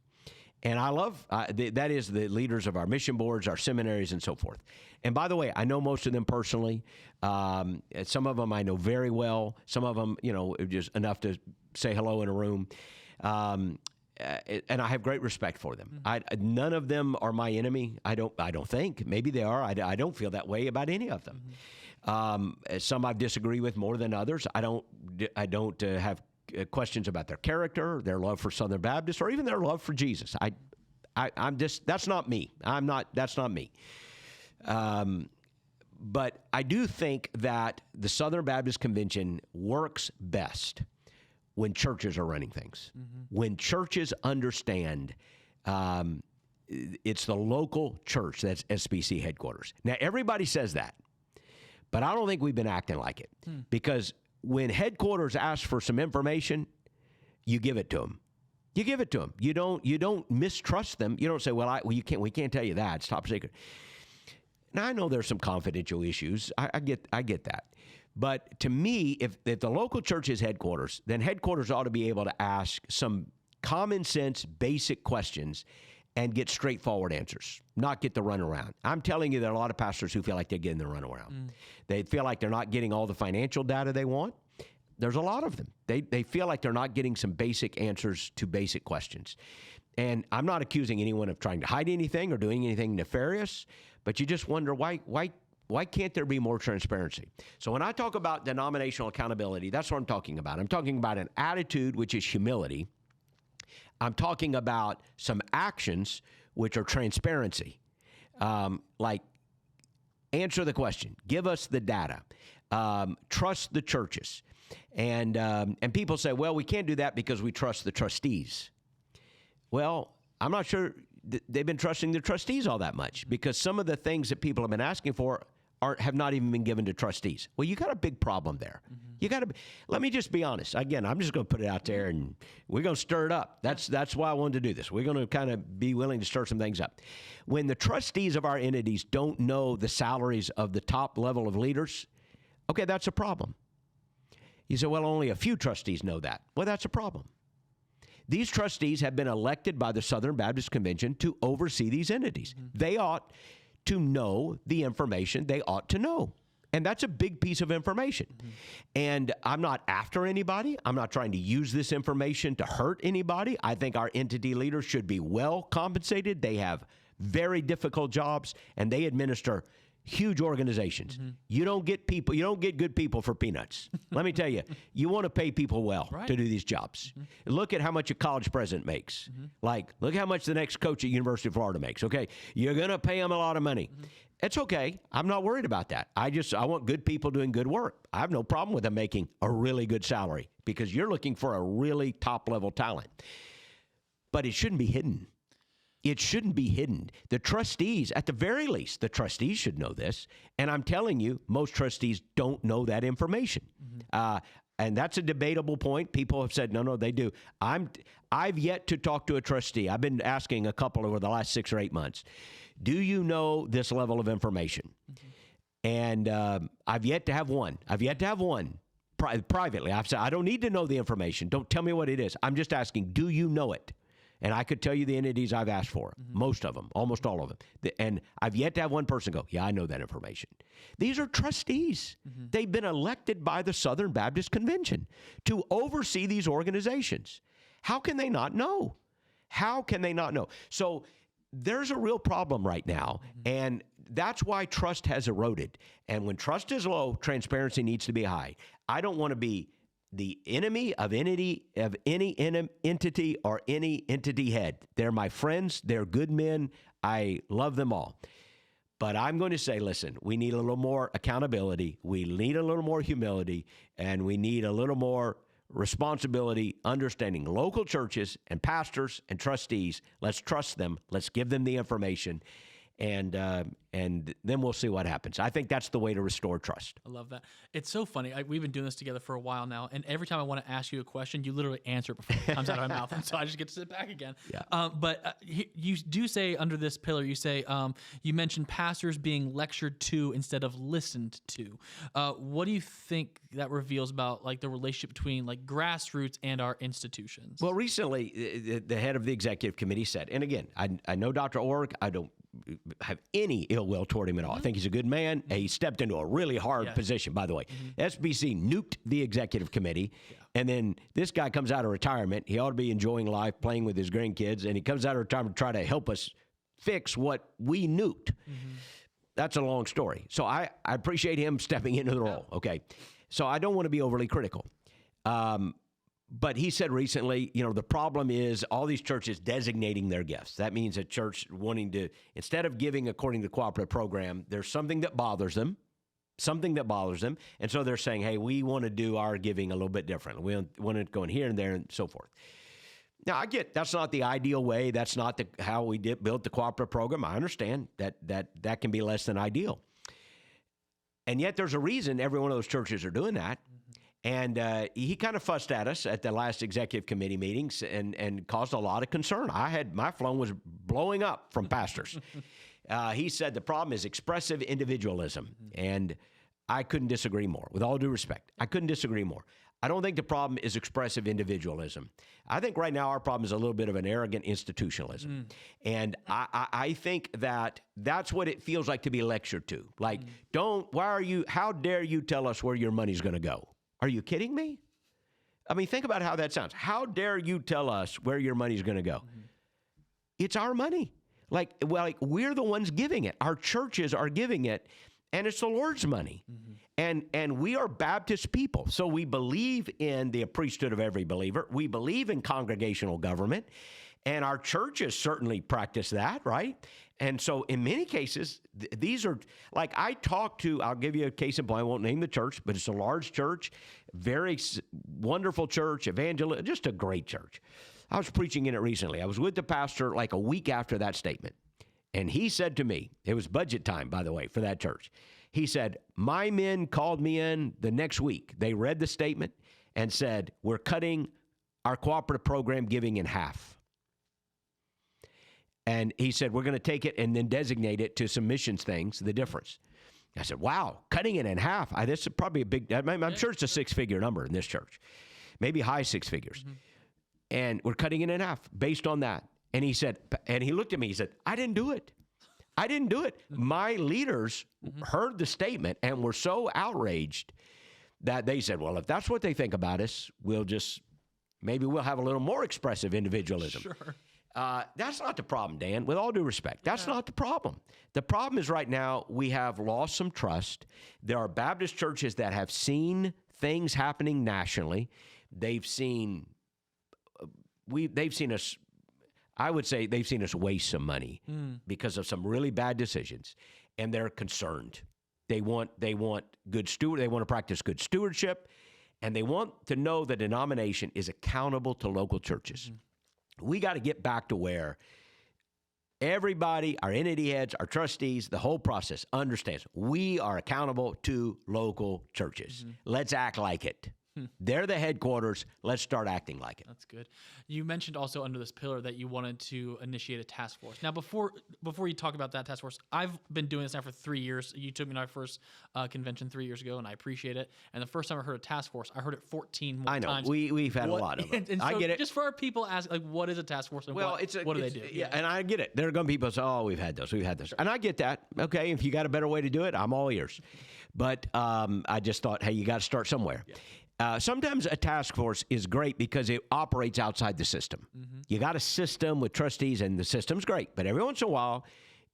And I love, that is the leaders of our mission boards, our seminaries, and so forth. And by the way, I know most of them personally. Some of them I know very well. Some of them, you know, just enough to say hello in a room. And I have great respect for them. None of them are my enemy. I don't think. Maybe they are. I don't feel that way about any of them. Some I disagree with more than others. I don't have questions about their character, their love for Southern Baptists, or even their love for Jesus. I'm just, that's not me. That's not me. But I do think that the Southern Baptist Convention works best when churches are running things. When churches understand it's the local church that's SBC headquarters. Now, everybody says that, but I don't think we've been acting like it because when headquarters ask for some information, you give it to them. You give it to them. You don't mistrust them. You don't say, well, we can't tell you that. It's top secret. Now, I know there's some confidential issues. I get that. But to me, if the local church is headquarters, then headquarters ought to be able to ask some common sense, basic questions and get straightforward answers, not get the runaround. I'm telling you, there are a lot of pastors who feel like they're getting the runaround. They feel like they're not getting all the financial data they want. There's a lot of them. They feel like they're not getting some basic answers to basic questions. And I'm not accusing anyone of trying to hide anything or doing anything nefarious, but you just wonder why can't there be more transparency? So when I talk about denominational accountability, that's what I'm talking about. I'm talking about an attitude, which is humility. I'm talking about some actions, which are transparency. Like answer the question, give us the data, trust the churches. And people say, well, we can't do that because we trust the trustees. Well, I'm not sure they've been trusting the trustees all that much because some of the things that people have been asking for have not even been given to trustees. Well, you got a big problem there. Let me just be honest. Again, I'm just going to put it out there and we're going to stir it up. That's why I wanted to do this. We're going to kind of be willing to stir some things up. When the trustees of our entities don't know the salaries of the top level of leaders, okay, that's a problem. You say, well, only a few trustees know that. Well, that's a problem. These trustees have been elected by the Southern Baptist Convention to oversee these entities. They ought to know the information they ought to know. And that's a big piece of information. And I'm not after anybody. I'm not trying to use this information to hurt anybody. I think our entity leaders should be well compensated. They have very difficult jobs, and they administer huge organizations. You don't get good people for peanuts. Let me tell you, you want to pay people well to do these jobs. Look at how much a college president makes. Like, look how much the next coach at University of Florida makes. Okay, you're going to pay them a lot of money. It's okay. I'm not worried about that. I want good people doing good work. I have no problem with them making a really good salary because you're looking for a really top-level talent. But it shouldn't be hidden. It shouldn't be hidden. The trustees, at the very least, the trustees should know this. And I'm telling you, most trustees don't know that information. And that's a debatable point. People have said, no, they do. I've yet to talk to a trustee. I've been asking a couple over the last 6 or 8 months. Do you know this level of information? And I've yet to have one. Privately. I've said, I don't need to know the information. Don't tell me what it is. I'm just asking, do you know it? And I could tell you the entities I've asked for, most of them, almost all of them. And I've yet to have one person go, yeah, I know that information. These are trustees. They've been elected by the Southern Baptist Convention to oversee these organizations. How can they not know? How can they not know? So there's a real problem right now, and that's why trust has eroded. And when trust is low, transparency needs to be high. I don't want to be the enemy of any entity or any entity head. They're my friends. They're good men. I love them all. But I'm going to say, listen, we need a little more accountability. We need a little more humility, and we need a little more responsibility, understanding local churches and pastors and trustees. Let's trust them. Let's give them the information. And then we'll see what happens. I think that's the way to restore trust. I love that. It's so funny. We've been doing this together for a while now, and every time I want to ask you a question, you literally answer it before it comes out of my mouth, and so I just get to sit back again. Yeah. But you do say under this pillar, you say you mentioned pastors being lectured to instead of listened to. What do you think that reveals about like the relationship between like grassroots and our institutions? Well, recently, the head of the executive committee said, and again, I know Dr. Org. I don't have any ill will toward him at all. I think he's a good man. He stepped into a really hard position, by the way. SBC nuked the executive committee, and then this guy comes out of retirement. He ought to be enjoying life, playing with his grandkids, and he comes out of retirement to try to help us fix what we nuked. That's a long story. So I appreciate him stepping into the role, okay? So I don't want to be overly critical. But he said recently, the problem is all these churches designating their gifts. That means a church wanting to, instead of giving according to the cooperative program, there's something that bothers them. And so they're saying, hey, we want to do our giving a little bit different. We want to go in here and there and so forth. Now, I get that's not the ideal way. That's not how we built the cooperative program. I understand that can be less than ideal. And yet there's a reason every one of those churches are doing that. And he kind of fussed at us at the last executive committee meetings and caused a lot of concern. My phone was blowing up from pastors. He said the problem is expressive individualism. And I couldn't disagree more. With all due respect, I couldn't disagree more. I don't think the problem is expressive individualism. I think right now our problem is a little bit of an arrogant institutionalism. And I think that's what it feels like to be lectured to. Like, how dare you tell us where your money's going to go? Are you kidding me? I mean, think about how that sounds. How dare you tell us where your money's going to go? It's our money. Like we're the ones giving it. Our churches are giving it, and it's the Lord's money. And we are Baptist people, so we believe in the priesthood of every believer. We believe in congregational government, and our churches certainly practice that, right? And so in many cases, these are, like I'll give you a case in point. I won't name the church, but it's a large church, very wonderful church, just a great church. I was preaching in it recently. I was with the pastor like a week after that statement. And he said to me, it was budget time, by the way, for that church. He said, my men called me in the next week. They read the statement and said, we're cutting our cooperative program giving in half. And he said, we're going to take it and then designate it to some missions things, the difference. I said, wow, cutting it in half. This is probably a big, I'm sure it's a six-figure number in this church, maybe high six figures. And we're cutting it in half based on that. And he said, and he looked at me, he said, I didn't do it. My leaders heard the statement and were so outraged that they said, well, if that's what they think about us, maybe we'll have a little more expressive individualism. Sure. That's not the problem, Dan. With all due respect, that's not the problem. The problem is right now we have lost some trust. There are Baptist churches that have seen things happening nationally. They've seen us. I would say they've seen us waste some money because of some really bad decisions, and they're concerned. They want good steward. They want to practice good stewardship, and they want to know the denomination is accountable to local churches. We got to get back to where everybody, our entity heads, our trustees, the whole process understands we are accountable to local churches. Let's act like it. They're the headquarters. Let's start acting like it. That's good. You mentioned also under this pillar that you wanted to initiate a task force. Now, before you talk about that task force, I've been doing this now for 3 years. You took me to my first convention 3 years ago, and I appreciate it. And the first time I heard a task force, I heard it 14 more times. I know. We've had a lot of them. And so I get it. Just for our people asking, like, what is a task force and what do they do? Yeah, and I get it. There are going to be people say, oh, we've had those. And I get that. Okay, if you got a better way to do it, I'm all ears. But I just thought, hey, you got to start somewhere. Yeah. Sometimes a task force is great because it operates outside the system. Mm-hmm. You got a system with trustees, and the system's great. But every once in a while,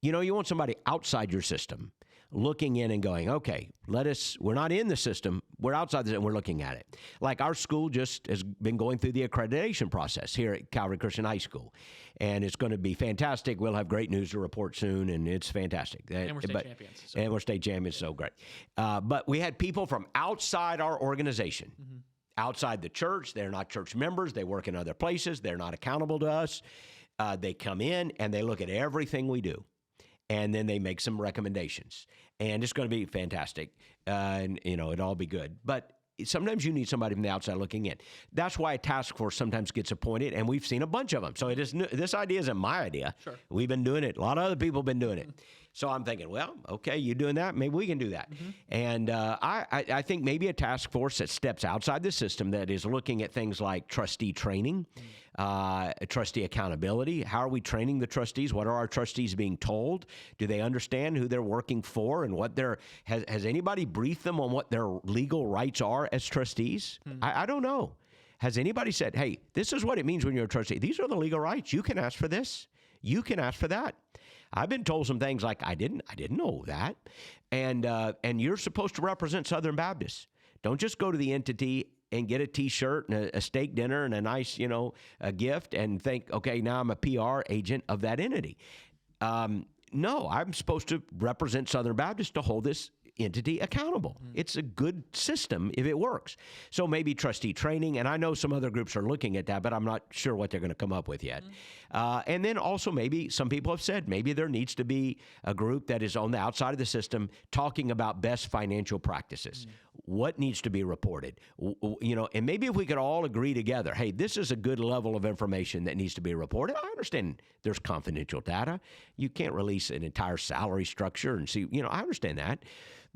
you want somebody outside your system looking in and going, okay, we're not in the system, we're outside the system, we're looking at it. Like our school just has been going through the accreditation process here at Calvary Christian High School. And it's going to be fantastic. We'll have great news to report soon, and it's fantastic. And we're state champions. And we're state champions, so great. But we had people from outside our organization, outside the church. They're not church members. They work in other places. They're not accountable to us. They come in, and they look at everything we do. And then they make some recommendations. And it's going to be fantastic. And, it'll all be good. But sometimes you need somebody from the outside looking in. That's why a task force sometimes gets appointed, and we've seen a bunch of them. So this idea isn't my idea. Sure. We've been doing it. A lot of other people have been doing it. So I'm thinking, well, okay, you doing that? Maybe we can do that. Mm-hmm. And I think maybe a task force that steps outside the system that is looking at things like trustee training, trustee accountability. How are we training the trustees? What are our trustees being told? Do they understand who they're working for and what has anybody briefed them on what their legal rights are as trustees? Mm-hmm. I don't know. Has anybody said, hey, this is what it means when you're a trustee. These are the legal rights. You can ask for this. You can ask for that. I've been told some things like, I didn't know that. And you're supposed to represent Southern Baptists. Don't just go to the entity and get a T-shirt and a steak dinner and a nice, a gift and think, okay, now I'm a PR agent of that entity. No, I'm supposed to represent Southern Baptists to hold this entity accountable. Mm. It's a good system if it works. So maybe trustee training, and I know some other groups are looking at that, but I'm not sure what they're going to come up with yet. And then also maybe some people have said maybe there needs to be a group that is on the outside of the system talking about best financial practices. What needs to be reported? And maybe if we could all agree together, hey, this is a good level of information that needs to be reported. I understand there's confidential data. You can't release an entire salary structure and see, I understand that.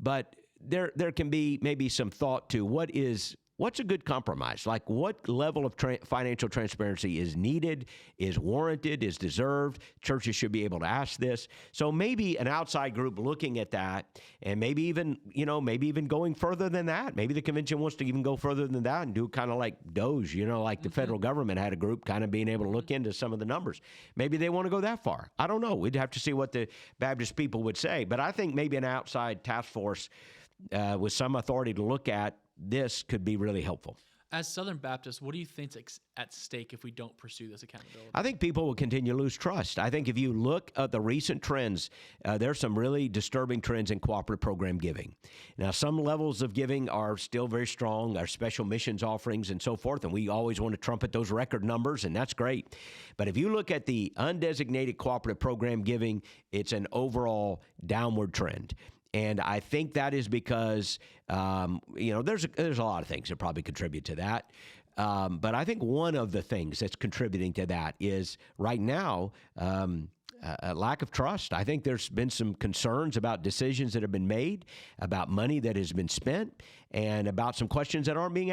But there can be maybe some thought to what's a good compromise? Like what level of financial transparency is needed, is warranted, is deserved? Churches should be able to ask this. So maybe an outside group looking at that, and maybe even going further than that. Maybe the convention wants to even go further than that and do kind of like DOGE, like the federal government had a group kind of being able to look into some of the numbers. Maybe they want to go that far. I don't know. We'd have to see what the Baptist people would say. But I think maybe an outside task force with some authority to look at this could be really helpful. As Southern Baptists, what do you think's at stake if we don't pursue this accountability? I think people will continue to lose trust. I think if you look at the recent trends, there's some really disturbing trends in cooperative program giving. Now, some levels of giving are still very strong, our special missions offerings and so forth, and we always want to trumpet those record numbers, and that's great. But if you look at the undesignated cooperative program giving, it's an overall downward trend. And I think that is because, there's a lot of things that probably contribute to that. But I think one of the things that's contributing to that is right now a lack of trust. I think there's been some concerns about decisions that have been made, about money that has been spent, and about some questions that aren't being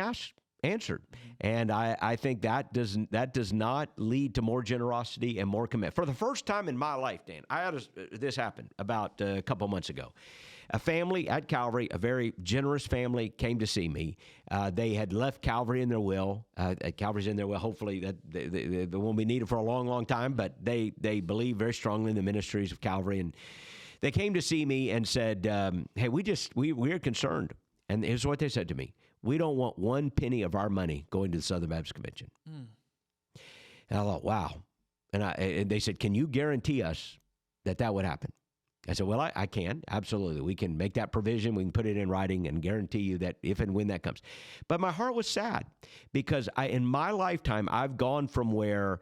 answered. And I think that does not lead to more generosity and more commitment. For the first time in my life, Dan, this happened about a couple months ago. A family at Calvary, a very generous family, came to see me. They had left Calvary in their will. Calvary's in their will. Hopefully that they won't be needed for a long, long time, but they believe very strongly in the ministries of Calvary. And they came to see me and said, hey, we're concerned. And here's what they said to me. We don't want one penny of our money going to the Southern Baptist Convention. And I thought, wow. And they said, can you guarantee us that would happen? I said, well, I can. Absolutely. We can make that provision. We can put it in writing and guarantee you that if and when that comes. But my heart was sad because in my lifetime, I've gone from where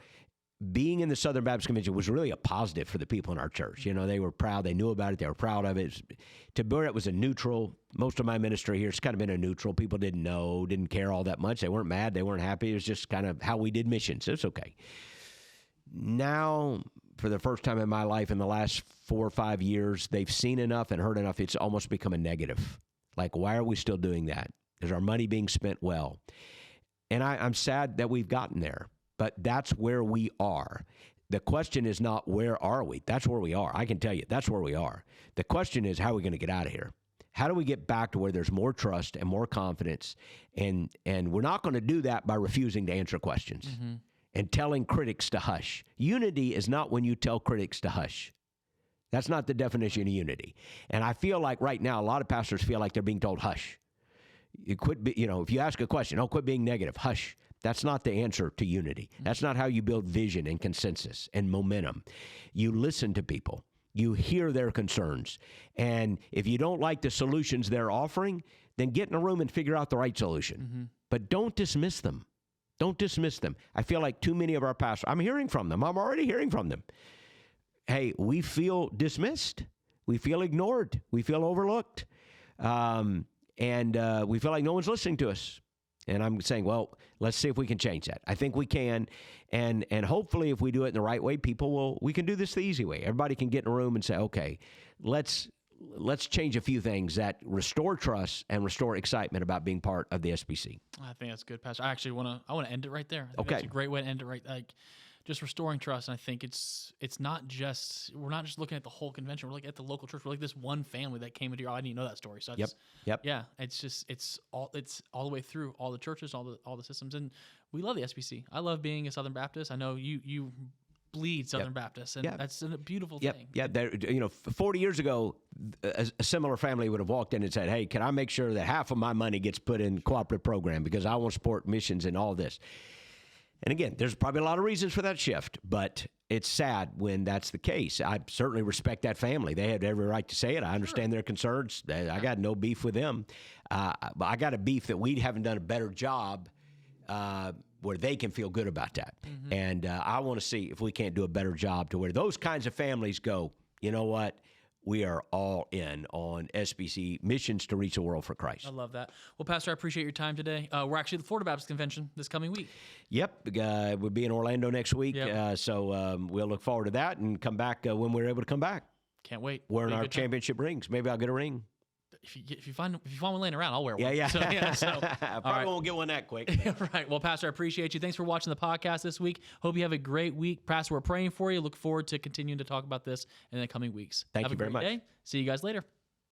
being in the Southern Baptist Convention was really a positive for the people in our church. You know, they were proud. They knew about it. They were proud of it. To where it was a neutral. Most of my ministry here has kind of been a neutral. People didn't know, didn't care all that much. They weren't mad. They weren't happy. It was just kind of how we did missions. It's okay. Now, for the first time in my life, in the last 4 or 5 years, they've seen enough and heard enough. It's almost become a negative. Like, why are we still doing that? Is our money being spent well? And I'm sad that we've gotten there. But that's where we are. The question is not where are we? That's where we are. I can tell you, that's where we are. The question is, how are we going to get out of here? How do we get back to where there's more trust and more confidence? And we're not going to do that by refusing to answer questions and telling critics to hush. Unity is not when you tell critics to hush. That's not the definition of unity. And I feel like right now, a lot of pastors feel like they're being told, hush. You quit, if you ask a question, quit being negative, hush. That's not the answer to unity. That's not how you build vision and consensus and momentum. You listen to people. You hear their concerns. And if you don't like the solutions they're offering, then get in a room and figure out the right solution. But don't dismiss them. Don't dismiss them. I feel like too many of our pastors, I'm hearing from them. I'm already hearing from them. Hey, we feel dismissed. We feel ignored. We feel overlooked. And we feel like no one's listening to us. And I'm saying, well, let's see if we can change that. I think we can. And hopefully if we do it in the right way, we can do this the easy way. Everybody can get in a room and say, okay, let's change a few things that restore trust and restore excitement about being part of the SBC. I think that's good, Pastor. I actually want to end it right there. I think Okay. That's a great way to end it right. Like, just restoring trust. And I think it's not just, we're not just looking at the whole convention. We're looking at the local church. We're like this one family that came into your, I didn't know that story. So it's, Yep. yeah, it's all the way through all the churches, all the systems. And we love the SBC. I love being a Southern Baptist. I know you bleed Southern Baptist, and that's a beautiful thing. Yeah. 40 years ago, a similar family would have walked in and said, hey, can I make sure that half of my money gets put in cooperative program because I want to support missions and all this. And again, there's probably a lot of reasons for that shift, but it's sad when that's the case. I certainly respect that family. They had every right to say it. I understand their concerns. I got no beef with them. But I got a beef that we haven't done a better job where they can feel good about that. And I want to see if we can't do a better job to where those kinds of families go, you know what? We are all in on SBC missions to reach the world for Christ. I love that. Well, Pastor, I appreciate your time today. We're actually at the Florida Baptist Convention this coming week. Yep. We'll be in Orlando next week. Yep. So we'll look forward to that and come back when we're able to come back. Can't wait. Wearing our championship rings. Maybe I'll get a ring. If you find one laying around, I'll wear one. Yeah. So, I probably won't get one that quick. Right. Well, Pastor, I appreciate you. Thanks for watching the podcast this week. Hope you have a great week. Pastor, we're praying for you. Look forward to continuing to talk about this in the coming weeks. Thank you very much. Day. See you guys later.